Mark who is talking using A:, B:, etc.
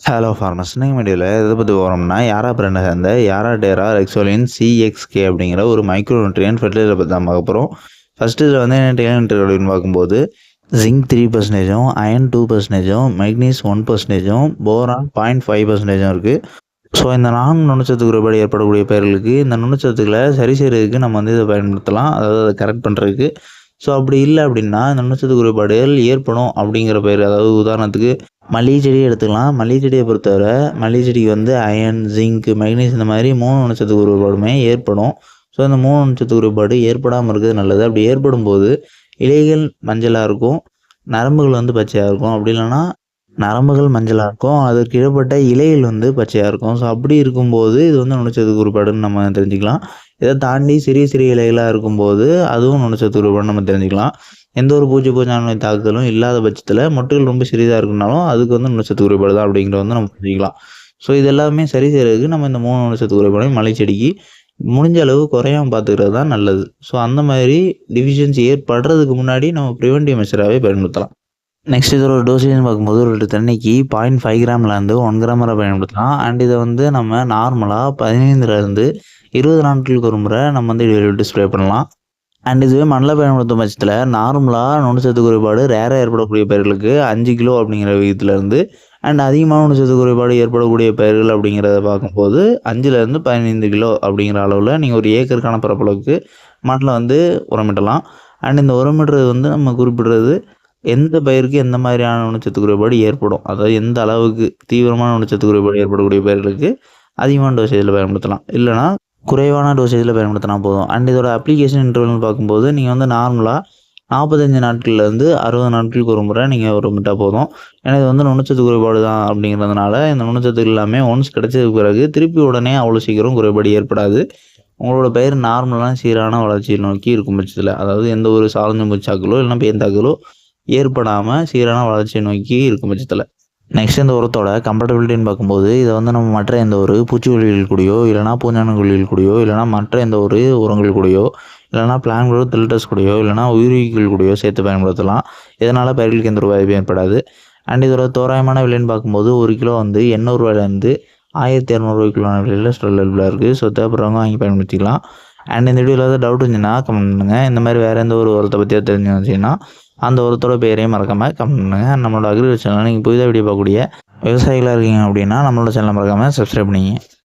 A: Hello farmers இன்னைக்கு வீடியோவில் எதை பற்றி வரோம்னா யாரா பிராண்டை சேர்ந்த யாரா டேரா ரெக்ஸோலின் சிஎக்ஸ்கே அப்படிங்கிற ஒரு மைக்ரோ நியூட்ரியன் ஃபெர்டிலைசரை பற்றி தான் பார்க்க போகிறோம். ஃபஸ்ட்டு இதில் வந்து என்ன டேலண்ட் அப்படின்னு பார்க்கும்போது ஜிங்க் 3%, அயன் 2%, மெக்னீஸ் 1%, போரான் 0.5% இருக்குது. ஸோ இந்த 4 நுண்ணச்சத்து குறைபாடு ஏற்படக்கூடிய பயிர்களுக்கு இந்த நுண்ணச்சத்துக்களை சரி செய்கிறதுக்கு நம்ம வந்து இதை பயன்படுத்தலாம், அதாவது அதை கரெக்ட் பண்ணுறதுக்கு. ஸோ அப்படி இல்லை அப்படின்னா இந்த நுண்ணச்சத்து குறைபாடுகள் ஏற்படும் அப்படிங்கிற பயிர், அதாவது உதாரணத்துக்கு மல்லிகை செடியை எடுத்துக்கலாம். மல்லிகை செடியை பொறுத்தவரை மல்லிகை செடிக்கு வந்து அயன், ஜிங்க், மெக்னீஸ் இந்த மாதிரி 3 நுண்ணச்சத்து குறைபாடுமே ஏற்படும். ஸோ இந்த 3 நுண்ணச்சத்து குறைபாடு ஏற்படாமல் இருக்கிறது நல்லது. அப்படி ஏற்படும் போது இலைகள் மஞ்சளாக இருக்கும், நரம்புகள் வந்து பச்சையாக இருக்கும். அப்படி இல்லைன்னா நரம்புகள் மஞ்சளாக இருக்கும், அதற்கு இடப்பட்ட இலைகள் வந்து பச்சையாக இருக்கும். ஸோ அப்படி இருக்கும்போது இது வந்து நுண்ணச்சத்து குறைபாடுன்னு நம்ம தெரிஞ்சுக்கலாம். இதை தாண்டி சிறிய சிறிய இலைகளாக இருக்கும்போது அதுவும் நுண்ணச்சத்து குறைபாடுன்னு நம்ம தெரிஞ்சுக்கலாம். எந்த ஒரு பூச்சான நோய் தாக்குதலும் இல்லாத பட்சத்தில் மொட்டுகள் ரொம்ப சிறிதாக இருக்குனாலும் அதுக்கு வந்து நுண்ணச்சத்து குறைபாடு தான் அப்படிங்கிறத வந்து நம்ம புரிஞ்சிக்கலாம். ஸோ இது எல்லாமே சரி செய்கிறதுக்கு நம்ம இந்த 3 நுண்ணச்சத்து குறைபாடையும் மலை செடிக்கு முடிஞ்ச அளவு குறையாமல் பார்த்துக்கிறது தான் நல்லது. ஸோ அந்த மாதிரி டிஃபிஷியன்சி ஏற்படுறதுக்கு முன்னாடி நம்ம ப்ரிவென்டிவ் மெஷராகவே பயன்படுத்தலாம். நெக்ஸ்ட் இதோட டோசேஜ்னு பார்க்கும்போது ஒரு லிட்டர் தண்ணிக்கு 0.5 கிராம்லேருந்து 1 கிராம் வரை பயன்படுத்தலாம். அண்ட் இதை வந்து நம்ம நார்மலாக 15லேருந்து 20 நாட்களுக்கு ஒரு முறை நம்ம வந்து இடைவெளி விட்டு ஸ்ப்ரே பண்ணலாம். அண்ட் இதுவே மண்ணில் பயன்படுத்தும் பட்சத்தில் நார்மலாக நுண்ணச்சத்து குறைபாடு ரேராக ஏற்படக்கூடிய பயிர்களுக்கு 5 கிலோ அப்படிங்கிற விகிதத்துலேருந்து, அண்ட் அதிகமான நுண்ணச்சத்து குறைபாடு ஏற்படக்கூடிய பயிர்கள் அப்படிங்கிறத பார்க்கும்போது 5லேருந்து 15 கிலோ அப்படிங்கிற அளவில் நீங்கள் ஒரு ஏக்கருக்கான பரப்பளவுக்கு மண்ணில் வந்து உரமிடலாம். அண்ட் இந்த உரமிடுறது வந்து நம்ம குறிப்பிடுறது எந்த பயிருக்கு எந்த மாதிரியான நுண்ணச்சத்து குறைபாடு ஏற்படும், அதாவது எந்த அளவுக்கு தீவிரமான நுண்ணச்சத்து குறைபாடு ஏற்படக்கூடிய பயிர்களுக்கு அதிகமான டோசேஜில் பயன்படுத்தலாம், இல்லைனா குறைவான டோசேஜில் பயன்படுத்தினா போதும். அண்ட் இதோட அப்ளிகேஷன் இன்டர்வல்னு பார்க்கும்போது நீங்கள் வந்து நார்மலாக 45 நாட்கள்லேருந்து 60 நாட்களுக்கு ஒரு முறை நீங்கள் உரமிட்டால் போதும். ஏன்னா இது வந்து நுண்ணச்சத்து குறைபாடு தான் அப்படிங்கிறதுனால இந்த நுண்ணச்சத்து எல்லாமே ஒன்ஸ் கிடைச்சதுக்கு பிறகு திருப்பி உடனே அவ்வளோ சீக்கிரம் குறைபாடு ஏற்படாது. உங்களோட பயிர் நார்மலான சீரான வளர்ச்சியை நோக்கி இருக்கும் பட்சத்தில், அதாவது எந்த ஒரு சார்ந்த மூச்சாக்களோ இல்லைனா பேந்தாக்களோ ஏற்படாமல் சீரான வளர்ச்சியை நோக்கி இருக்கும் பட்சத்தில். நெக்ஸ்ட் இந்த உரத்தோட கம்பேட்டபிலிட்டின்னு பார்க்கும்போது இதை வந்து நம்ம மற்ற எந்த ஒரு பூச்சிக்கொல்லிகள் கூடயோ இல்லைனா பூஞ்சானக்கொல்லிகள் கூடயோ இல்லைனா மற்ற எந்த ஒரு உரங்கள் கூடயோ இல்லைனா பிளான்களோ தில்டர்ஸ் கூடயோ இல்லைனா உயிரிகள் கூடயோ சேர்த்து பயன்படுத்தலாம். இதனால் பயிர்களுக்கு எந்த ஒரு பாதிப்பும் ஏற்படாது. அண்ட் இதோட தோராயமான விலைன்னு பார்க்கும்போது 1 கிலோ வந்து 800 ரூபாயிலேருந்து 1200 ரூபாய்க்குள்ளான விலையில் ஸ்டோரில் இருக்குது. ஸோ தேவைப்படுறவங்க வாங்கி பயன்படுத்திக்கலாம். அண்ட் இந்த வீடியோவில் ஏதாவது டவுட் இருந்துச்சுன்னா கமெண்ட் பண்ணுங்கள். இந்த மாதிரி வேறு எந்த ஒரு உரத்தை பற்றியோ தெரிஞ்சுச்சுன்னா அந்த ஒருத்தோட பேரையும் மறக்காமல் கமெண்ட் பண்ணுங்கள். நம்மளோட அக்ரிகல்ச்சர் சேனல் நீங்கள் புதிதாக வீடியோ பார்க்கக்கூடிய விவசாயிகளாக இருக்கீங்க அப்படின்னா நம்மளோட சேனலை மறக்காமல் சப்ஸ்கிரைப் பண்ணிங்க.